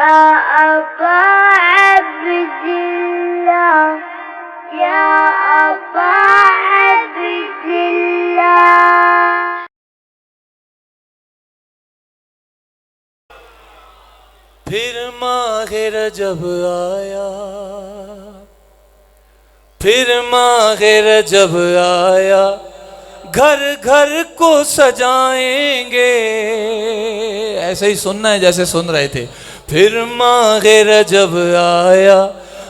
अबा अब्दुल्लाह, या अबा अब्दुल्लाह। फिर माहे रजब आया, फिर माहे रजब आया, घर घर को सजाएंगे। ऐसे ही सुनना है जैसे सुन रहे थे। फिर माहे रजब आया,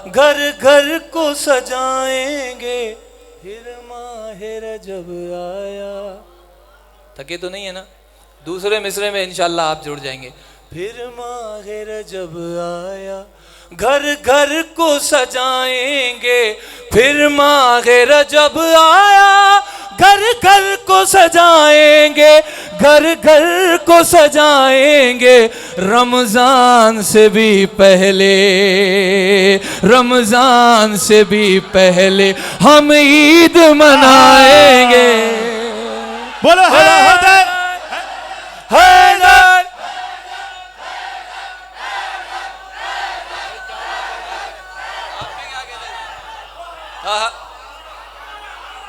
घर घर को सजाएंगे। फिर माहे रजब आया। थके तो नहीं है ना? दूसरे मिसरे में इंशाल्लाह आप जुड़ जाएंगे। फिर माहे रजब आया, घर घर को सजाएंगे। फिर माहे रजब आया, घर घर को सजाएंगे, घर घर को सजाएंगे। रमजान से भी पहले, रमजान से भी पहले हम ईद मनाएंगे। बोलो हैदर हैदर।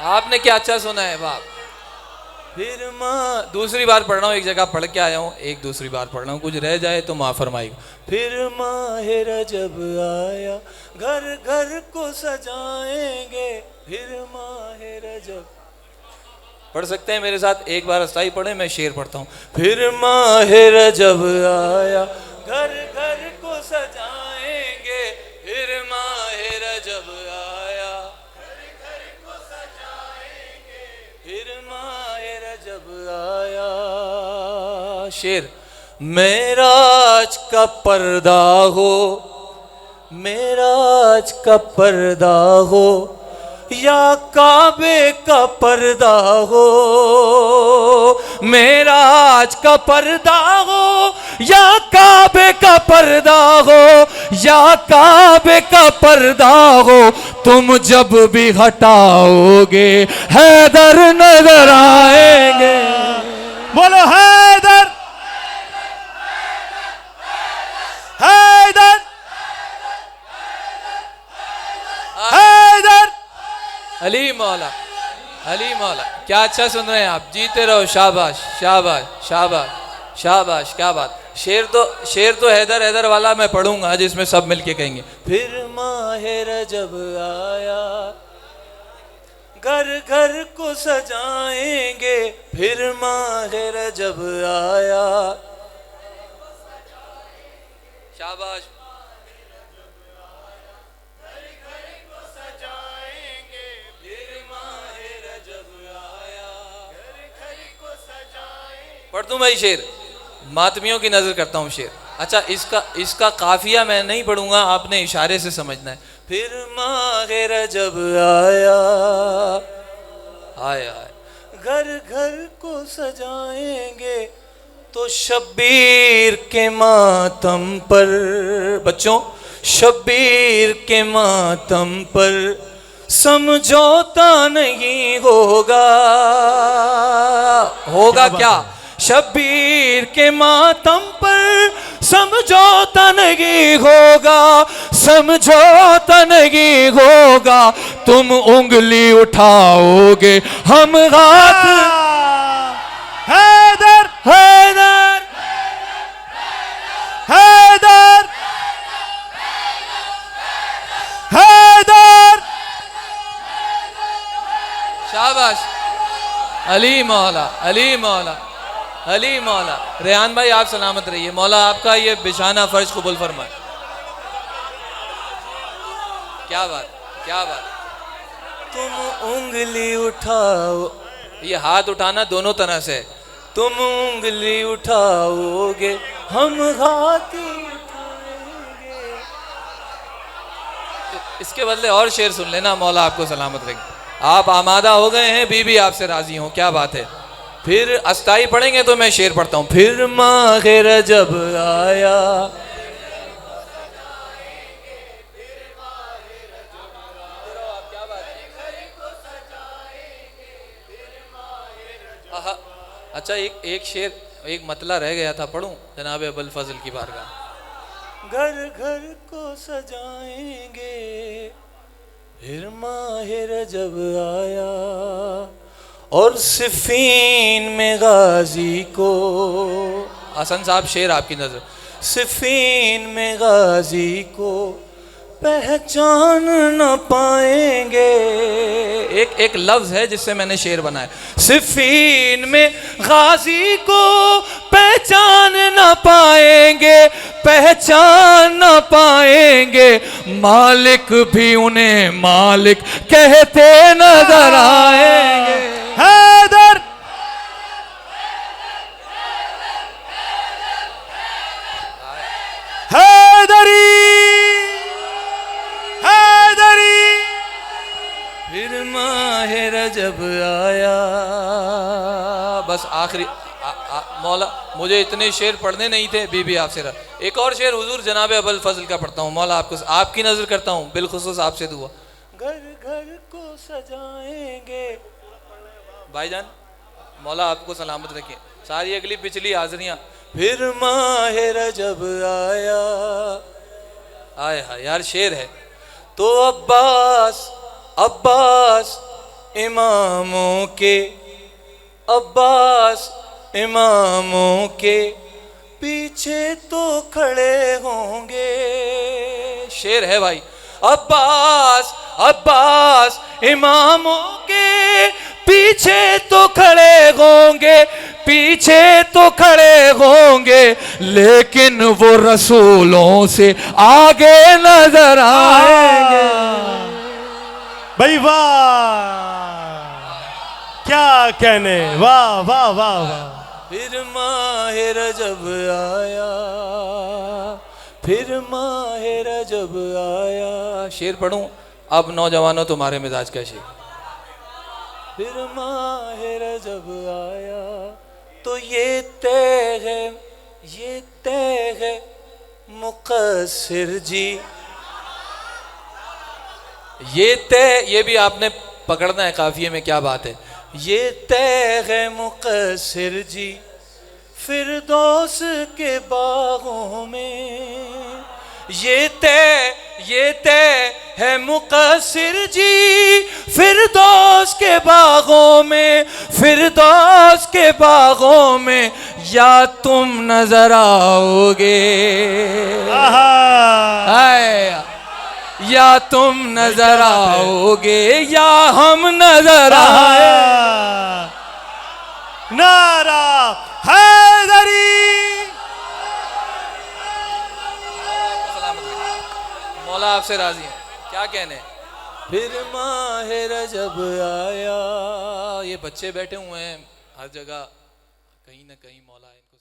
आपने क्या अच्छा सुना है बाप। फिर माँ दूसरी बार पढ़ रहा हूँ, एक जगह पढ़ के आया हूँ, एक दूसरी बार पढ़ रहा हूँ, कुछ रह जाए तो माँ फरमाएगा। फिर माहे रजब आया, घर घर को सजाएंगे। फिर माहे रजब। पढ़ सकते हैं मेरे साथ? एक बार अस्थाई पढ़े, मैं शेर पढ़ता हूँ। फिर माहे रजब आया, घर घर को सजाएंगे। फिर माहे रजब आया, फिर माहे रजब आया। शेर। मेराज का पर्दा हो, मेराज का पर्दा हो, या काबे का पर्दा हो। मेराज का पर्दा हो, या काबे का पर्दा हो, या काबे का पर्दा हो। तुम जब भी हटाओगे हैदर नजर आएंगे। बोलो हैदर हैदर हैदर। अली मौला, अली मौला। क्या अच्छा सुन रहे हैं आप। जीते रहो। शाबाश शाबाश शाबाश शाबाश। क्या बात। शेर तो हैदर हैदर वाला मैं पढ़ूंगा जिसमें सब मिलके कहेंगे। फिर माहे रजब आया, घर घर को सजाएंगे। फिर माहे रजब आया। शाबाश। पढ़ दूं भाई शेर? मातमियों की नजर करता हूँ शेर। अच्छा, इसका काफिया मैं नहीं पढ़ूंगा, आपने इशारे से समझना है। फिर माहे रजब आया, आया घर घर को सजाएंगे। तो शब्बीर के मातम पर, बच्चों शब्बीर के मातम पर समझौता नहीं होगा। होगा क्या? शब्बीर के मातम पर समझौता नहीं होगा, समझौता नहीं होगा। तुम उंगली उठाओगे, हम हाथ। हैदर हैदर हैदर हैदर। शाबाश। अली मौला, अली मौला, अली मौला। रेहान भाई आप सलामत रहिए। मौला आपका ये बिछाना फर्ज कबूल फरमाए। क्या बात, क्या बात। तुम उंगली उठाओ, ये हाथ उठाना दोनों तरह से। तुम उंगली उठाओगे, हम हाथ उठाएंगे। इसके बदले और शेर सुन लेना। मौला आपको सलामत रखे। आप आमादा हो गए हैं, बीबी आपसे राजी हो। क्या बात है। फिर अस्थाई पढ़ेंगे तो मैं शेर पढ़ता हूँ। फिर माहे रजब आया, अच्छा एक शेर, एक मतला रह गया था, पढ़ूं? जनाब अबुल फजल की बारगाह। घर घर को सजाएंगे, फिर माह रजब आया और सिफीन में गाजी को, हसन साहब शेर आपकी नजर, सिफीन में गाजी को पहचान न पाएंगे। एक लफ्ज है जिससे मैंने शेर बनाया, सिफीन में गाजी को पहचान न पाएंगे, पहचान न पाएंगे, मालिक भी उन्हें मालिक कहते नजर आएंगे। हैदर हैदरी हैदरी। फिर माह रजब आया। बस आखिरी मौला मुझे इतने शेर पढ़ने नहीं थे, बीबी आपसे रहा। एक और शेर हुजूर जनाब अबुल फजल का पढ़ता हूँ, मौला आपको आपकी नजर करता हूँ, बिलखुसूस आपसे दुआ। घर घर को सजाएंगे, भाईजान मौला आपको सलामत रखे, सारी अगली पिछली हाजरियाँ। फिर माह रजब आया, आए हा यार शेर है। तो अब्बास अब्बास इमामों के, अब्बास इमामों के पीछे तो खड़े होंगे। शेर है भाई, अब्बास अब्बास इमामों के पीछे तो खड़े होंगे, पीछे तो खड़े होंगे, लेकिन वो रसूलों से आगे नजर आएंगे। भाई वाह, क्या कहने, वाह वाह वाह वाह। फिर माह रजब आया, फिर माह रजब आया। शेर पढ़ूं अब नौजवानों, तुम्हारे मिजाज का शेर। फिर माह रजब आया तो ये तय है, ये तय है मुक़स्सिर जी, ये तय, ये भी आपने पकड़ना है काफिये में, क्या बात है। ये तय है मुक़स्सिर जी फिरदौस के बागों में, ये तय है मुक़स्सिर जी फिरदौस के बागों में, फिरदौस के बागों में या तुम नजर आओगे, या तुम नजर आओगे या हम नजर आए। नारा हैदरी। मौला आपसे राजी है, क्या कहने। फिर माह रजब आया, ये बच्चे बैठे हुए हैं हर जगह, कहीं ना कहीं मौला इनको